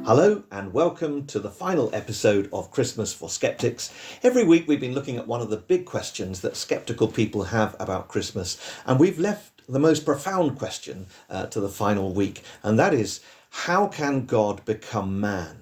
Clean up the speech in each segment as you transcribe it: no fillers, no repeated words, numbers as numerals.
Hello and welcome to the final episode of Christmas for Sceptics. Every week we've been looking at one of the big questions that sceptical people have about Christmas, and we've left the most profound question to the final week, and that is, how can God become man?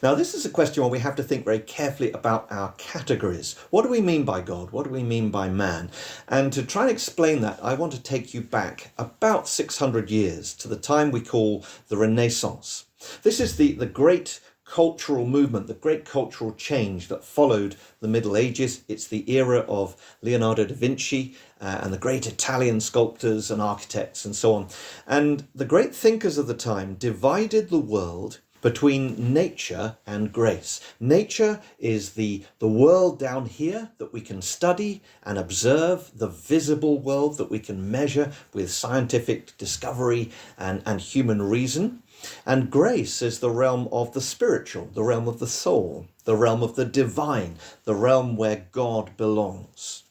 Now, this is a question where we have to think very carefully about our categories. What do we mean by God? What do we mean by man? And to try and explain that, I want to take you back about 600 years to the time we call the Renaissance. This is the great cultural movement, the great cultural change that followed the Middle Ages. It's the era of Leonardo da Vinci and the great Italian sculptors and architects and so on. And the great thinkers of the time divided the world between nature and grace. Nature is the world down here that we can study and observe, the visible world that we can measure with scientific discovery and human reason. And grace is the realm of the spiritual, the realm of the soul, the realm of the divine, the realm where God belongs.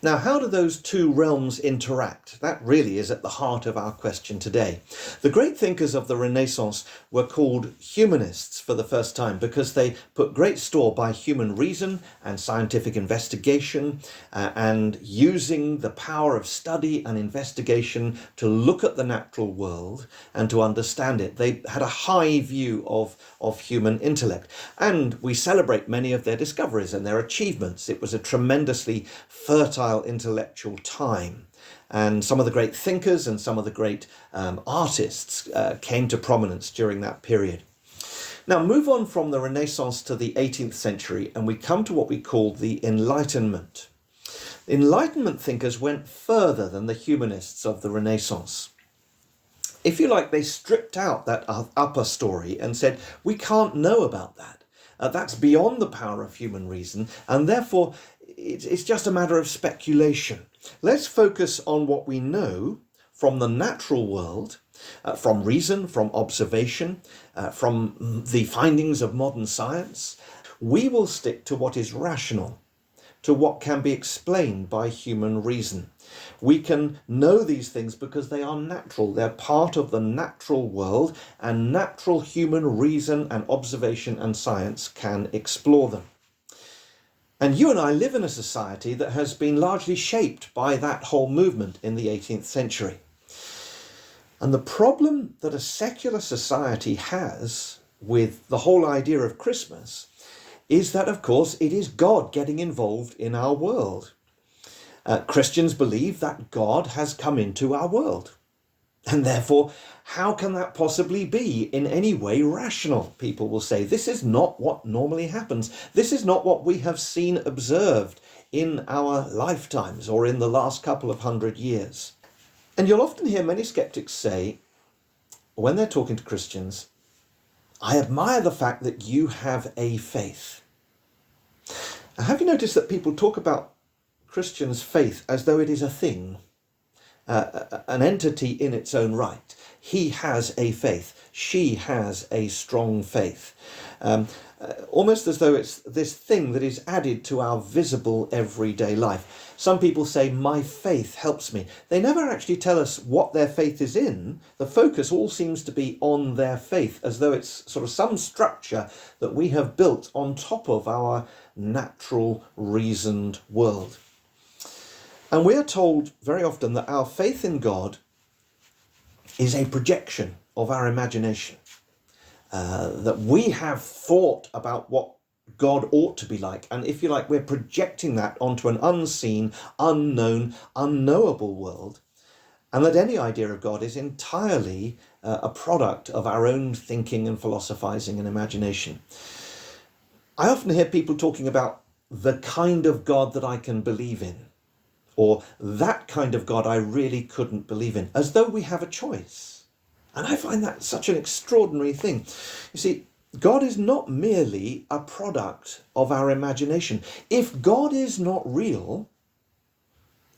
Now, how do those two realms interact? That really is at the heart of our question today. The great thinkers of the Renaissance were called humanists for the first time because they put great store by human reason and scientific investigation and using the power of study and investigation to look at the natural world and to understand it. They had a high view of human intellect, and we celebrate many of their discoveries and their achievements. It was a tremendously fertile intellectual time, and some of the great thinkers and some of the great artists came to prominence during that period. Now, move on from the Renaissance to the 18th century, and we come to what we call the Enlightenment. Enlightenment thinkers went further than the humanists of the Renaissance. If you like, they stripped out that upper story and said, we can't know about that. That's beyond the power of human reason, and therefore it's just a matter of speculation. Let's focus on what we know from the natural world, from reason, from observation, from the findings of modern science. We will stick to what is rational, to what can be explained by human reason. We can know these things because they are natural. They're part of the natural world, and natural human reason and observation and science can explore them. And you and I live in a society that has been largely shaped by that whole movement in the 18th century. And the problem that a secular society has with the whole idea of Christmas is that, of course, it is God getting involved in our world. Christians believe that God has come into our world. And therefore, how can that possibly be in any way rational? People will say, this is not what normally happens. This is not what we have seen observed in our lifetimes or in the last couple of 100 years. And you'll often hear many skeptics say, when they're talking to Christians, I admire the fact that you have a faith. Now, have you noticed that people talk about Christians' faith as though it is a thing? An entity in its own right. He has a faith. She has a strong faith. Almost as though it's this thing that is added to our visible everyday life. Some people say, my faith helps me. They never actually tell us what their faith is in. The focus all seems to be on their faith, as though it's sort of some structure that we have built on top of our natural, reasoned world. And we are told very often that our faith in God is a projection of our imagination, that we have thought about what God ought to be like. And if you like, we're projecting that onto an unseen, unknown, unknowable world. And that any idea of God is entirely a product of our own thinking and philosophizing and imagination. I often hear people talking about the kind of God that I can believe in, or that kind of God I really couldn't believe in, as though we have a choice. And I find that such an extraordinary thing. You see, God is not merely a product of our imagination. If God is not real,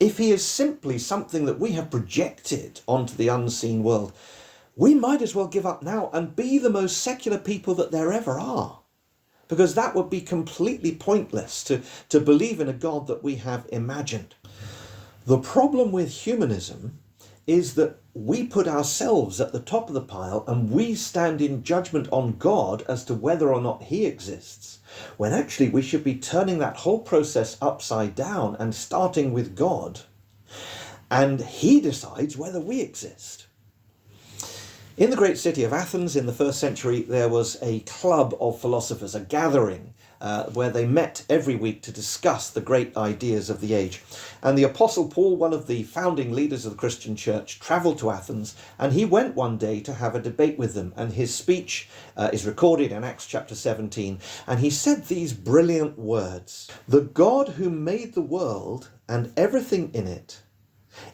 if he is simply something that we have projected onto the unseen world, we might as well give up now and be the most secular people that there ever are. Because that would be completely pointless to believe in a God that we have imagined. The problem with humanism is that we put ourselves at the top of the pile and we stand in judgment on God as to whether or not he exists, when actually we should be turning that whole process upside down and starting with God. And he decides whether we exist. In the great city of Athens in the first century, there was a club of philosophers, a gathering where they met every week to discuss the great ideas of the age. And the Apostle Paul, one of the founding leaders of the Christian church, travelled to Athens, and he went one day to have a debate with them. And his speech is recorded in Acts chapter 17. And he said these brilliant words: "The God who made the world and everything in it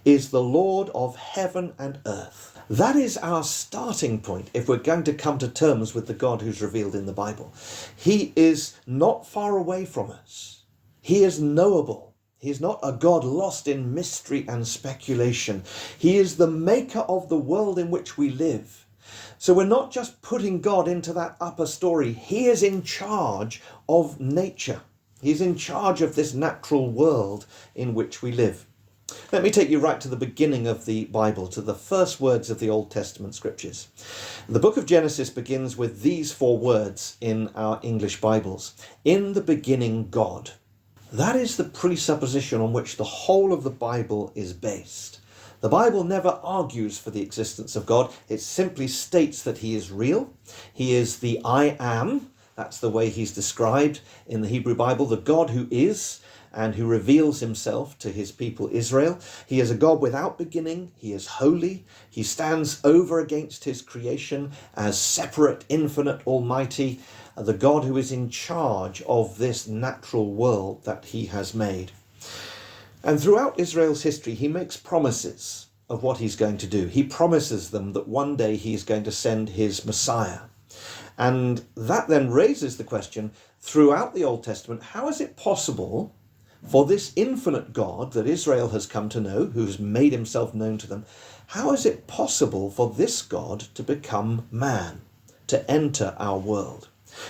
is the Lord of heaven and earth." That is our starting point if we're going to come to terms with the God who's revealed in the Bible. He is not far away from us. He is knowable. He is not a God lost in mystery and speculation. He is the maker of the world in which we live. So we're not just putting God into that upper story. He is in charge of nature. He's in charge of this natural world in which we live. Let me take you right to the beginning of the Bible, to the first words of the Old Testament scriptures. The book of Genesis begins with these 4 words in our English Bibles: "In the beginning, God." That is the presupposition on which the whole of the Bible is based. The Bible never argues for the existence of God. It simply states that he is real. He is the I am. That's the way he's described in the Hebrew Bible, the God who is, and who reveals himself to his people Israel. He is a God without beginning. He is holy. He stands over against his creation as separate, infinite, almighty, the God who is in charge of this natural world that he has made. And throughout Israel's history, he makes promises of what he's going to do. He promises them that one day he is going to send his Messiah. And that then raises the question, throughout the Old Testament, how is it possible for this infinite God that Israel has come to know, who's made himself known to them, how is it possible for this God to become man, to enter our world?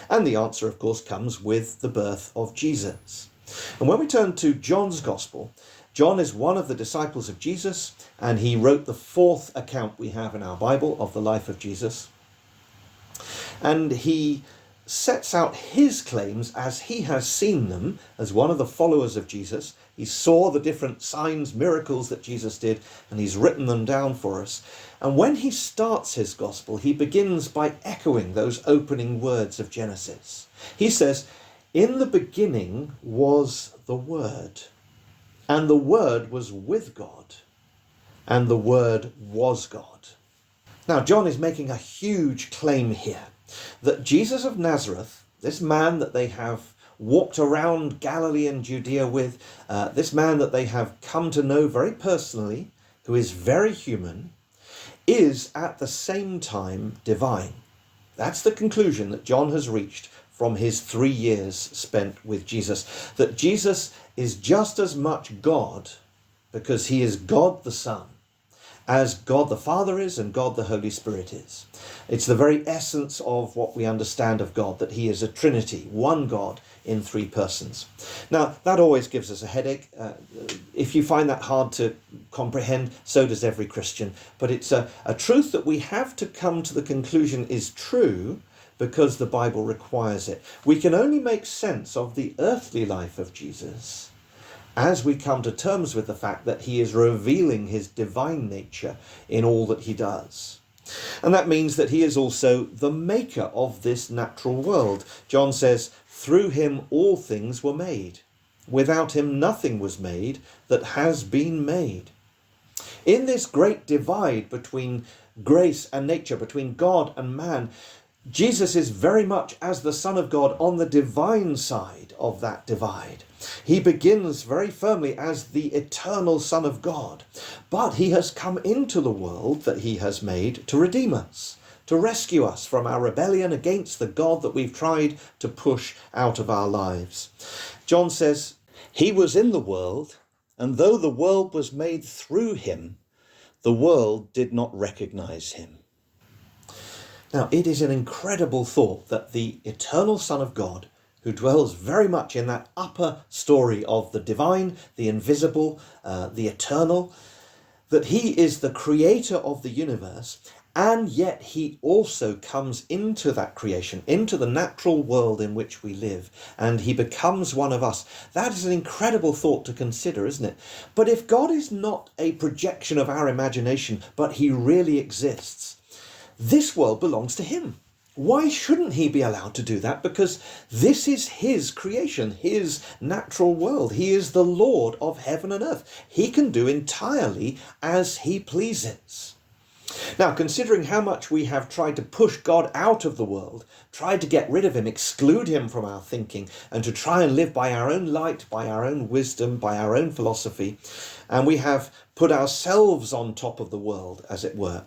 And the answer, of course, comes with the birth of Jesus. And when we turn to John's Gospel, John is one of the disciples of Jesus, and he wrote the 4th account we have in our Bible of the life of Jesus. And he sets out his claims as he has seen them as one of the followers of Jesus. He saw the different signs, miracles that Jesus did, and he's written them down for us. And when he starts his gospel, he begins by echoing those opening words of Genesis. He says, "In the beginning was the Word, and the Word was with God, and the Word was God." Now, John is making a huge claim here, that Jesus of Nazareth, this man that they have walked around Galilee and Judea with, this man that they have come to know very personally, who is very human, is at the same time divine. That's the conclusion that John has reached from his 3 years spent with Jesus, that Jesus is just as much God, because he is God the Son, as God the Father is and God the Holy Spirit is. It's the very essence of what we understand of God, that he is a Trinity, one God in 3 persons. Now, that always gives us a headache. If you find that hard to comprehend, so does every Christian. But it's a truth that we have to come to the conclusion is true because the Bible requires it. We can only make sense of the earthly life of Jesus as we come to terms with the fact that he is revealing his divine nature in all that he does. And that means that he is also the maker of this natural world. John says, "Through him all things were made. Without him nothing was made that has been made." In this great divide between grace and nature, between God and man, Jesus is very much as the Son of God on the divine side of that divide. He begins very firmly as the eternal Son of God, but he has come into the world that he has made to redeem us, to rescue us from our rebellion against the God that we've tried to push out of our lives. John says, "He was in the world, and though the world was made through him, the world did not recognize him." Now, it is an incredible thought that the eternal Son of God, who dwells very much in that upper story of the divine, the invisible, the eternal, that he is the creator of the universe, and yet he also comes into that creation, into the natural world in which we live, and he becomes one of us. That is an incredible thought to consider, isn't it? But if God is not a projection of our imagination, but he really exists, this world belongs to him. Why shouldn't he be allowed to do that? Because this is his creation, his natural world. He is the Lord of heaven and earth. He can do entirely as he pleases. Now, considering how much we have tried to push God out of the world, tried to get rid of him, exclude him from our thinking, and to try and live by our own light, by our own wisdom, by our own philosophy, and we have put ourselves on top of the world, as it were,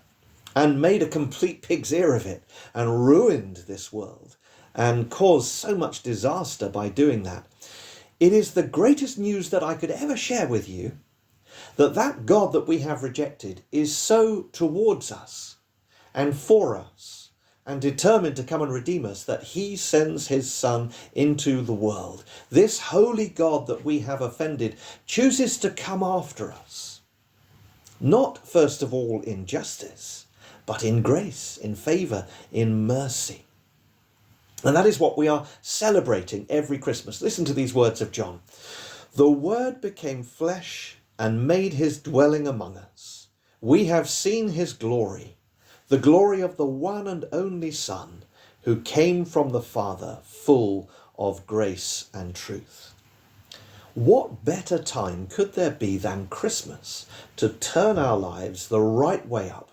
and made a complete pig's ear of it, and ruined this world, and caused so much disaster by doing that, it is the greatest news that I could ever share with you, that God that we have rejected is so towards us and for us and determined to come and redeem us that he sends his Son into the world. This holy God that we have offended chooses to come after us, not first of all in justice, but in grace, in favour, in mercy. And that is what we are celebrating every Christmas. Listen to these words of John. The Word became flesh and made his dwelling among us. We have seen his glory, the glory of the one and only Son, who came from the Father, full of grace and truth. What better time could there be than Christmas to turn our lives the right way up,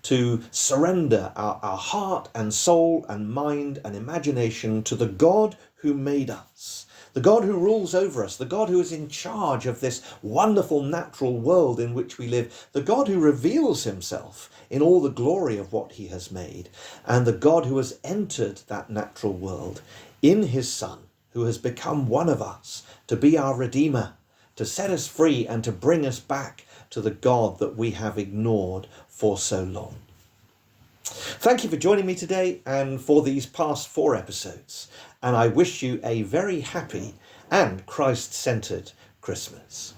to surrender our heart and soul and mind and imagination to the God who made us, the God who rules over us, the God who is in charge of this wonderful natural world in which we live, the God who reveals himself in all the glory of what he has made, and the God who has entered that natural world in his Son, who has become one of us to be our Redeemer, to set us free and to bring us back to the God that we have ignored for so long. Thank you for joining me today and for these past 4 episodes, and I wish you a very happy and Christ-centered Christmas.